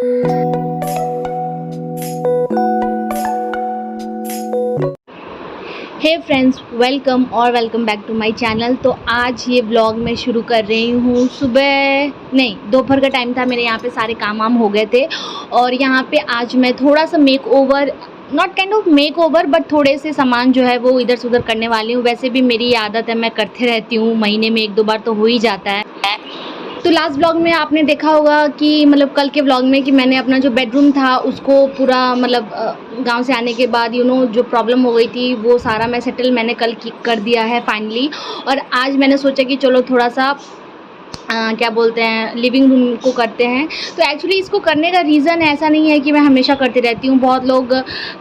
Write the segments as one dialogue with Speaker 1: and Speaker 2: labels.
Speaker 1: Hey friends, welcome back to my channel. तो आज ये व्लॉग मैं शुरू कर रही हूँ। सुबह नहीं, दोपहर का टाइम था, मेरे यहाँ पे सारे काम वाम हो गए थे और यहाँ पे आज मैं थोड़ा सा make over, not kind of make over but थोड़े से सामान जो है वो इधर से उधर करने वाली हूँ। वैसे भी मेरी आदत है, मैं करते रहती हूँ, महीने में 1-2 बार तो हो ही जाता है। तो लास्ट व्लॉग में आपने देखा होगा कि मतलब कल के व्लॉग में कि मैंने अपना जो बेडरूम था उसको पूरा मतलब गांव से आने के बाद जो प्रॉब्लम हो गई थी वो सारा मैंने कल कर दिया है फाइनली। और आज मैंने सोचा कि चलो थोड़ा सा क्या बोलते हैं, लिविंग रूम को करते हैं। तो एक्चुअली इसको करने का रीज़न ऐसा नहीं है कि मैं हमेशा करती रहती हूँ। बहुत लोग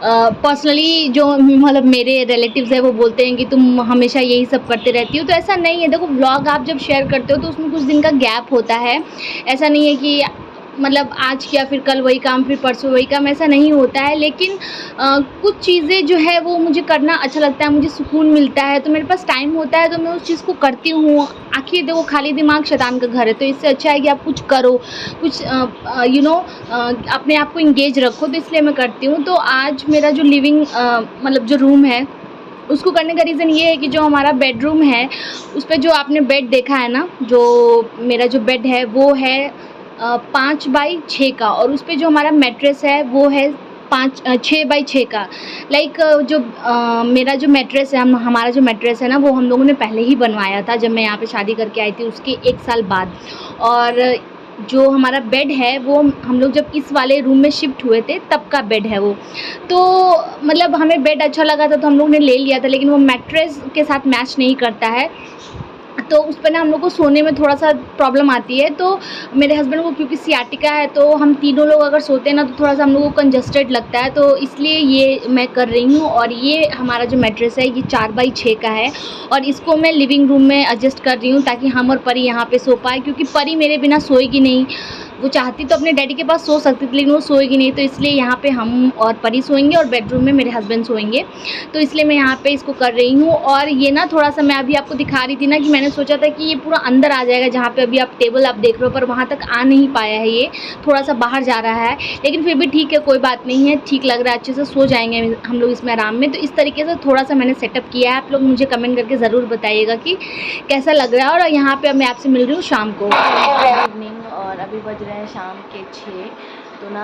Speaker 1: पर्सनली जो मतलब मेरे रिलेटिव्स है वो बोलते हैं कि तुम हमेशा यही सब करते रहती हो। तो ऐसा नहीं है। देखो, व्लॉग आप जब शेयर करते हो तो उसमें कुछ दिन का गैप होता है। ऐसा नहीं है कि मतलब आज किया फिर कल वही काम, फिर परसों वही काम, ऐसा नहीं होता है। लेकिन कुछ चीज़ें जो है वो मुझे करना अच्छा लगता है, मुझे सुकून मिलता है, तो मेरे पास टाइम होता है तो मैं उस चीज़ को करती हूँ। आखिर देखो, खाली दिमाग शैतान का घर है, तो इससे अच्छा है कि आप कुछ करो, कुछ अपने आप को इंगेज रखो। तो इसलिए मैं करती हूँ। तो आज मेरा जो लिविंग मतलब जो रूम है उसको करने का रीज़न ये है कि जो हमारा बेडरूम है उस पर जो आपने बेड देखा है ना, जो मेरा जो बेड है वो है 5x6 का, और उस पर जो हमारा मैट्रेस है वो है 6x6 का। लाइक मेरा जो मैट्रेस है, हमारा जो मैट्रेस है ना, वो हम लोगों ने पहले ही बनवाया था जब मैं यहाँ पे शादी करके आई थी उसके 1 साल बाद। और जो हमारा बेड है वो हम लोग जब इस वाले रूम में शिफ्ट हुए थे तब का बेड है वो। तो मतलब हमें बेड अच्छा लगा था तो हम लोग ने ले लिया था, लेकिन वो मैट्रेस के साथ मैच नहीं करता है, तो उस पर ना हम लोग को सोने में थोड़ा सा प्रॉब्लम आती है। तो मेरे हस्बैंड को क्योंकि सियाटिका है, तो हम तीनों लोग अगर सोते हैं ना तो थोड़ा सा हम लोग को कंजस्टेड लगता है, तो इसलिए ये मैं कर रही हूँ। और ये हमारा जो मैट्रेस है ये 4x6 का है और इसको मैं लिविंग रूम में एडजस्ट कर रही हूँ ताकि हम और परी यहाँ पे सो पाए, क्योंकि परी मेरे बिना सोएगी नहीं। वो चाहती तो अपने डैडी के पास सो सकती थी, लेकिन वो सोएगी नहीं, तो इसलिए यहाँ पे हम और परी सोएंगे और बेडरूम में मेरे हस्बैंड सोएंगे। तो इसलिए मैं यहाँ पे इसको कर रही हूँ। और ये ना थोड़ा सा मैं अभी आपको दिखा रही थी ना कि मैंने सोचा था कि ये पूरा अंदर आ जाएगा, जहाँ पे अभी आप टेबल आप देख रहे हो, पर वहाँ तक आ नहीं पाया है, ये थोड़ा सा बाहर जा रहा है। लेकिन फिर भी ठीक है, कोई बात नहीं है, ठीक लग रहा है, अच्छे से सो जाएंगे हम लोग इसमें आराम में। तो इस तरीके से थोड़ा सा मैंने सेटअप किया है। आप लोग मुझे कमेंट करके ज़रूर बताइएगा कि कैसा लग रहा है। और यहाँ पर मैं आपसे मिल रही हूँ शाम को, और अभी बज रहे हैं शाम के 6। तो ना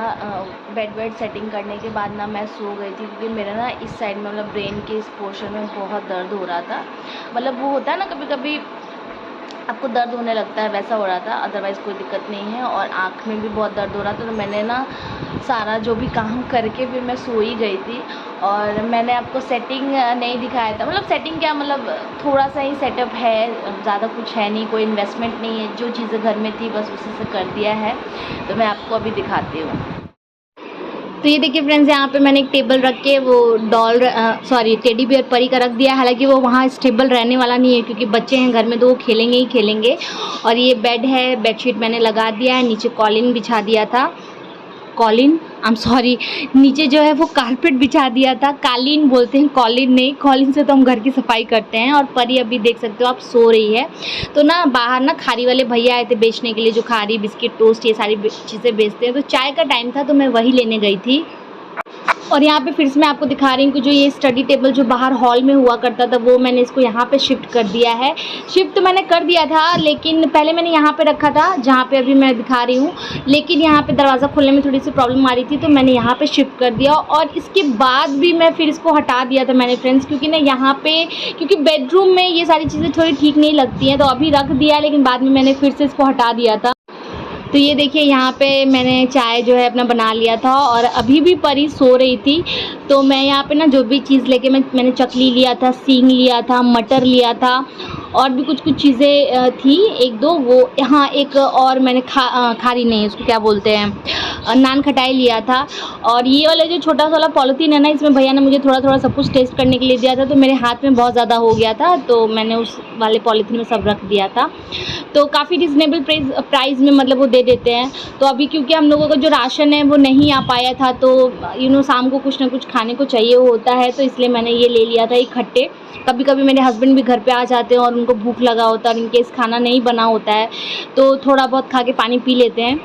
Speaker 1: बेड सेटिंग करने के बाद ना मैं सो गई थी, क्योंकि मेरा ना इस साइड में मतलब ब्रेन के इस पोर्शन में बहुत दर्द हो रहा था। मतलब वो होता है ना, कभी कभी आपको दर्द होने लगता है, वैसा हो रहा था। अदरवाइज़ कोई दिक्कत नहीं है। और आँख में भी बहुत दर्द हो रहा था, तो मैंने ना सारा जो भी काम करके फिर मैं सो ही गई थी। और मैंने आपको सेटिंग नहीं दिखाया था, मतलब सेटिंग क्या, मतलब थोड़ा सा ही सेटअप है, ज़्यादा कुछ है नहीं, कोई इन्वेस्टमेंट नहीं है, जो चीज़ें घर में थी बस उसी से कर दिया है। तो मैं आपको अभी दिखाती हूँ। तो ये देखिए फ्रेंड्स, यहाँ पे मैंने एक टेबल रख के वो टेडी बियर परी का रख दिया। हालांकि वो वहाँ स्टेबल रहने वाला नहीं है, क्योंकि बच्चे हैं घर में तो वो खेलेंगे ही खेलेंगे। और ये बेड है, बेडशीट मैंने लगा दिया है, नीचे कॉलिन बिछा दिया था, नीचे जो है वो कारपेट बिछा दिया था। कालीन बोलते हैं, कॉलिन नहीं। कॉलिन से तो हम घर की सफाई करते हैं। और परी अभी देख सकते हो आप सो रही है। तो ना बाहर ना खारी वाले भैया आए थे बेचने के लिए, जो खारी बिस्किट टोस्ट ये सारी चीज़ें बेचते हैं। तो चाय का टाइम था तो मैं वही लेने गई थी। और यहाँ पे फिर से मैं आपको दिखा रही हूँ कि जो ये स्टडी टेबल जो बाहर हॉल में हुआ करता था, वो मैंने इसको यहाँ पे शिफ्ट कर दिया है। शिफ्ट तो मैंने कर दिया था, लेकिन पहले मैंने यहाँ पे रखा था जहाँ पे अभी मैं दिखा रही हूँ, लेकिन यहाँ पे दरवाज़ा खोलने में थोड़ी सी प्रॉब्लम आ रही थी, तो मैंने यहाँ पे शिफ्ट कर दिया। और इसके बाद भी मैं फिर इसको हटा दिया था मैंने फ्रेंड्स, क्योंकि ना यहाँ पे क्योंकि बेडरूम में ये सारी चीज़ें थोड़ी ठीक नहीं लगती हैं, तो अभी रख दिया, लेकिन बाद में मैंने फिर से इसको हटा दिया था। तो ये देखिए, यहाँ पे मैंने चाय जो है अपना बना लिया था और अभी भी परी सो रही थी। तो मैं यहाँ पे ना जो भी चीज़ लेके मैंने चकली लिया था, सींग लिया था, मटर लिया था, और भी कुछ चीज़ें थी 1-2। वो हाँ, एक और मैंने खारी नहीं, उसको क्या बोलते हैं, नान खटाई लिया था। और ये वाला जो छोटा सा वाला पॉलीथीन है ना, इसमें भैया ने मुझे थोड़ा थोड़ा सब कुछ टेस्ट करने के लिए दिया था, तो मेरे हाथ में बहुत ज़्यादा हो गया था, तो मैंने उस वाले पॉलीथीन में सब रख दिया था। तो काफ़ी रिजनेबल प्राइस में मतलब वो दे देते हैं। तो अभी क्योंकि हम लोगों का जो राशन है वो नहीं आ पाया था, तो शाम को कुछ ना कुछ खाने को चाहिए होता है, तो इसलिए मैंने ये ले लिया था इकट्ठे। कभी कभी मेरे हस्बैंड भी घर पे आ जाते हैं और उनको भूख लगा होता है और इनकेस खाना नहीं बना होता है, तो थोड़ा बहुत खा के पानी पी लेते हैं।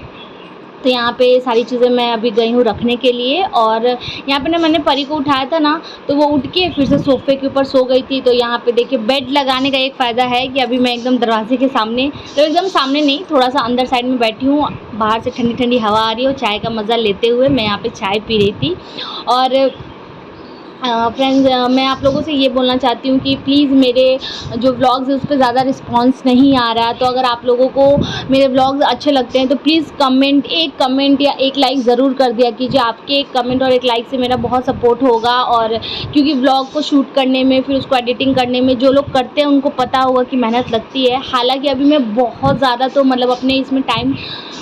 Speaker 1: तो यहाँ पे सारी चीज़ें मैं अभी गई हूँ रखने के लिए। और यहाँ पे ना मैंने परी को उठाया था ना, तो वो उठ के फिर से सोफ़े के ऊपर सो गई थी। तो यहाँ पे देखिए बेड लगाने का एक फ़ायदा है कि अभी मैं एकदम दरवाजे के सामने, तो एकदम सामने नहीं, थोड़ा सा अंदर साइड में बैठी हूँ। बाहर से ठंडी ठंडी हवा आ रही है और चाय का मज़ा लेते हुए मैं यहाँ पे चाय पी रही थी। और फ्रेंड्स, मैं आप लोगों से ये बोलना चाहती हूँ कि प्लीज़ मेरे जो व्लॉग्स है उस पर ज़्यादा रिस्पांस नहीं आ रहा है। तो अगर आप लोगों को मेरे व्लॉग्स अच्छे लगते हैं तो प्लीज़ एक कमेंट या एक लाइक ज़रूर कर दिया कीजिए। आपके एक कमेंट और एक लाइक से मेरा बहुत सपोर्ट होगा। और क्योंकि व्लॉग को शूट करने में, फिर उसको एडिटिंग करने में जो लोग करते हैं उनको पता होगा कि मेहनत लगती है। हालाँकि अभी मैं बहुत ज़्यादा तो मतलब अपने इसमें टाइम,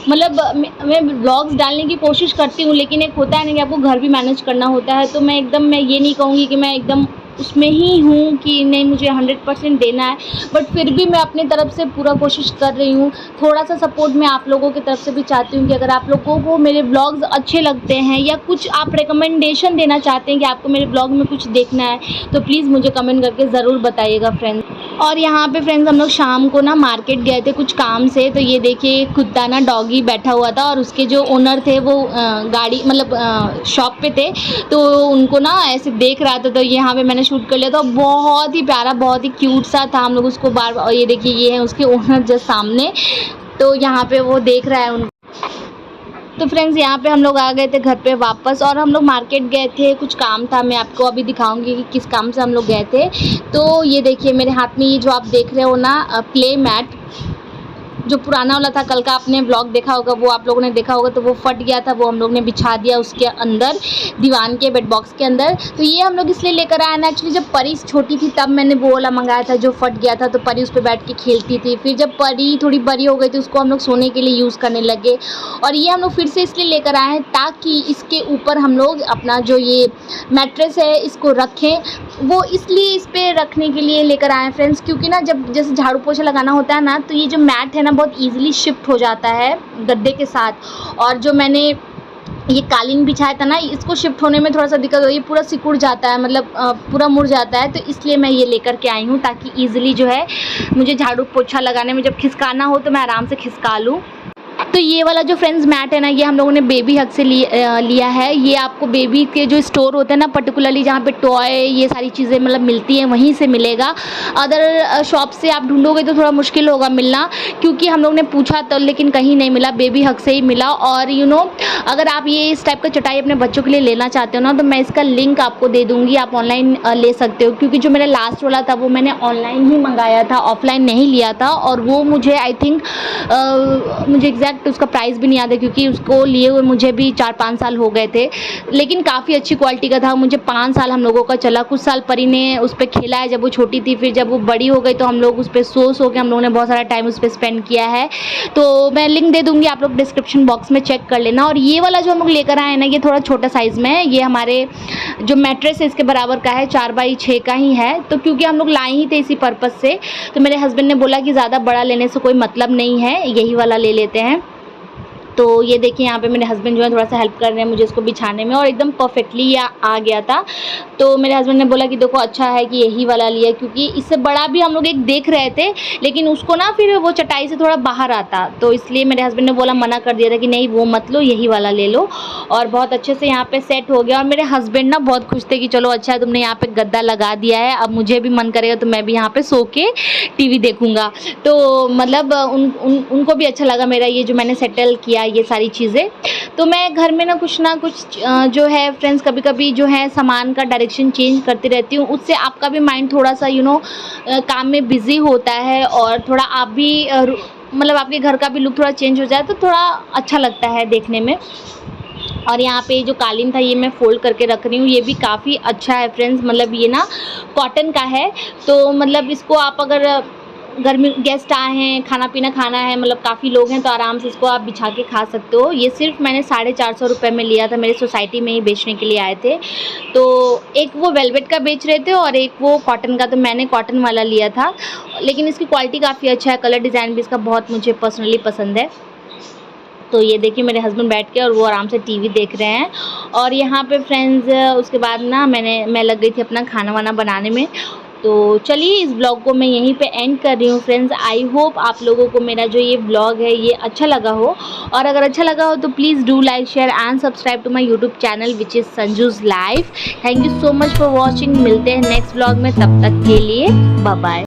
Speaker 1: मतलब मैं व्लॉग्स डालने की कोशिश करती हूँ, लेकिन एक होता है ना कि आपको घर भी मैनेज करना होता है। तो मैं ये नहीं कहूँगी कि मैं एकदम उसमें ही हूँ कि नहीं मुझे 100% देना है, बट फिर भी मैं अपनी तरफ से पूरा कोशिश कर रही हूँ। थोड़ा सा सपोर्ट मैं आप लोगों की तरफ से भी चाहती हूँ कि अगर आप लोगों को मेरे ब्लॉग्स अच्छे लगते हैं या कुछ आप रिकमेंडेशन देना चाहते हैं कि आपको मेरे ब्लॉग में कुछ देखना है, तो प्लीज़ मुझे कमेंट करके ज़रूर बताइएगा फ्रेंड्स। और यहाँ पे फ्रेंड्स हम लोग शाम को ना मार्केट गए थे कुछ काम से। तो ये देखिए कुत्ता ना डॉगी बैठा हुआ था और उसके जो ओनर थे वो गाड़ी मतलब शॉप पे थे, तो उनको ना ऐसे देख रहा था। तो यहाँ पे मैंने शूट कर लिया था। बहुत ही प्यारा, बहुत ही क्यूट सा था। हम लोग उसको बार, और ये देखिए ये है उसके ओनर जस्ट सामने, तो यहाँ पे वो देख रहा है उनको। तो फ्रेंड्स यहाँ पे हम लोग आ गए थे घर पे वापस, और हम लोग मार्केट गए थे, कुछ काम था। मैं आपको अभी दिखाऊंगी कि किस काम से हम लोग गए थे। तो ये देखिए मेरे हाथ में ये जो आप देख रहे हो ना प्ले मैट, जो पुराना वाला था, कल का आपने व्लॉग देखा होगा, वो आप लोगों ने देखा होगा, तो वो फट गया था, वो हम लोग ने बिछा दिया उसके अंदर, दीवान के बेड बॉक्स के अंदर। तो ये हम लोग इसलिए लेकर आए ना, एक्चुअली जब परी छोटी थी तब मैंने वो वाला मंगाया था जो फट गया था। तो परी उस पर बैठ के खेलती थी। फिर जब परी थोड़ी बड़ी हो गई तो उसको हम लोग सोने के लिए यूज़ करने लगे। और ये हम लोग फिर से इसलिए लेकर आए हैं ताकि इसके ऊपर हम लोग अपना जो ये मैट्रेस है इसको रखें। वो इसलिए इस पर रखने के लिए लेकर आए हैं फ्रेंड्स, क्योंकि ना जब जैसे झाड़ू पोछा लगाना होता है ना, तो ये जो मैट है ना बहुत ईजिली शिफ्ट हो जाता है गद्दे के साथ। और जो मैंने ये कालीन बिछाया था ना, इसको शिफ्ट होने में थोड़ा सा दिक्कत हो, ये पूरा सिकुड़ जाता है, मतलब पूरा मुड़ जाता है। तो इसलिए मैं ये लेकर के आई हूँ ताकि ईजिली जो है मुझे झाड़ू पोछा लगाने में जब खिसकाना हो तो मैं आराम से खिसका लूँ। तो ये वाला जो फ्रेंड्स मैट है ना, ये हम लोगों ने बेबी हग से लिया है। ये आपको बेबी के जो स्टोर होते हैं ना, पर्टिकुलरली जहाँ पे टॉय ये सारी चीज़ें मतलब मिलती हैं, वहीं से मिलेगा। अदर शॉप से आप ढूंढोगे तो थोड़ा मुश्किल होगा मिलना, क्योंकि हम लोग ने पूछा तो लेकिन कहीं नहीं मिला, बेबी हग से ही मिला। और अगर आप ये इस टाइप का चटाई अपने बच्चों के लिए लेना चाहते हो ना, तो मैं इसका लिंक आपको दे दूँगी, आप ऑनलाइन ले सकते हो। क्योंकि जो मेरा लास्ट वाला था वो मैंने ऑनलाइन ही मंगाया था, ऑफलाइन नहीं लिया था। और वो मुझे आई थिंक मुझे एग्जैक्ट उसका प्राइस भी नहीं याद है, क्योंकि उसको लिए हुए मुझे भी 4-5 साल हो गए थे, लेकिन काफ़ी अच्छी क्वालिटी का था। मुझे 5 साल हम लोगों का चला। कुछ साल परी ने उस पर खेला है जब वो छोटी थी, फिर जब वो बड़ी हो गई तो हम लोग उस पर सो के हम लोगों ने बहुत सारा टाइम उस पर स्पेंड किया है। तो मैं लिंक दे दूँगी, आप लोग डिस्क्रिप्शन बॉक्स में चेक कर लेना। और ये वाला जो हम लोग लेकर आए हैं ना, ये थोड़ा छोटा साइज़ में है। ये हमारे जो मैट्रेस है इसके बराबर का है, 4x6 का ही है। तो क्योंकि हम लोग लाए ही थे इसी पर्पज़ से, तो मेरे हस्बैंड ने बोला कि ज़्यादा बड़ा लेने से कोई मतलब नहीं है, यही वाला ले लेते हैं। तो ये देखिए यहाँ पे मेरे हस्बैंड जो है थोड़ा सा हेल्प कर रहे हैं मुझे इसको बिछाने में, और एकदम परफेक्टली ये आ गया था। तो मेरे हस्बैंड ने बोला कि देखो अच्छा है कि यही वाला लिया, क्योंकि इससे बड़ा भी हम लोग एक देख रहे थे, लेकिन उसको ना फिर वो चटाई से थोड़ा बाहर आता, तो इसलिए मेरे हस्बैंड ने बोला, मना कर दिया था कि नहीं वो मत लो, यही वाला ले लो। और बहुत अच्छे से यहाँ पे सेट हो गया। और मेरे हस्बैंड ना बहुत खुश थे कि चलो अच्छा है तुमने यहाँ पे गद्दा लगा दिया है, अब मुझे भी मन करेगा तो मैं भी यहाँ पे सो के टीवी देखूँगा। तो मतलब उनको भी अच्छा लगा मेरा ये जो मैंने सेटल किया ये सारी चीज़ें। तो मैं घर में ना कुछ जो है फ्रेंड्स, कभी कभी जो है सामान का डायरेक्शन चेंज करती रहती हूँ। उससे आपका भी माइंड थोड़ा सा काम में बिज़ी होता है, और थोड़ा आप भी मतलब आपके घर का भी लुक थोड़ा चेंज हो जाए तो थोड़ा अच्छा लगता है देखने में। और यहाँ पे जो कालीन था ये मैं फ़ोल्ड करके रख रही हूँ। ये भी काफ़ी अच्छा है फ्रेंड्स, मतलब ये ना कॉटन का है। तो मतलब इसको आप अगर घर में गेस्ट आए हैं, खाना पीना खाना है, मतलब काफ़ी लोग हैं, तो आराम से इसको आप बिछा के खा सकते हो। ये सिर्फ मैंने 450 रुपये में लिया था, मेरे सोसाइटी में ही बेचने के लिए आए थे। तो एक वो वेलवेट का बेच रहे थे और एक वो कॉटन का, तो मैंने कॉटन वाला लिया था। लेकिन इसकी क्वालिटी काफ़ी अच्छा है, कलर डिज़ाइन भी इसका बहुत मुझे पर्सनली पसंद है। तो ये देखिए मेरे हस्बैंड बैठ के और वो आराम से टीवी देख रहे हैं। और यहाँ पे फ्रेंड्स उसके बाद ना मैं लग गई थी अपना खाना वाना बनाने में। तो चलिए इस ब्लॉग को मैं यहीं पे एंड कर रही हूँ फ्रेंड्स। आई होप आप लोगों को मेरा जो ये ब्लॉग है ये अच्छा लगा हो, और अगर अच्छा लगा हो तो please do like share and subscribe to my YouTube channel which is Sanju's life. Thank you so much for watching. मिलते हैं नेक्स्ट ब्लॉग में, तब तक के लिए बाय बाय।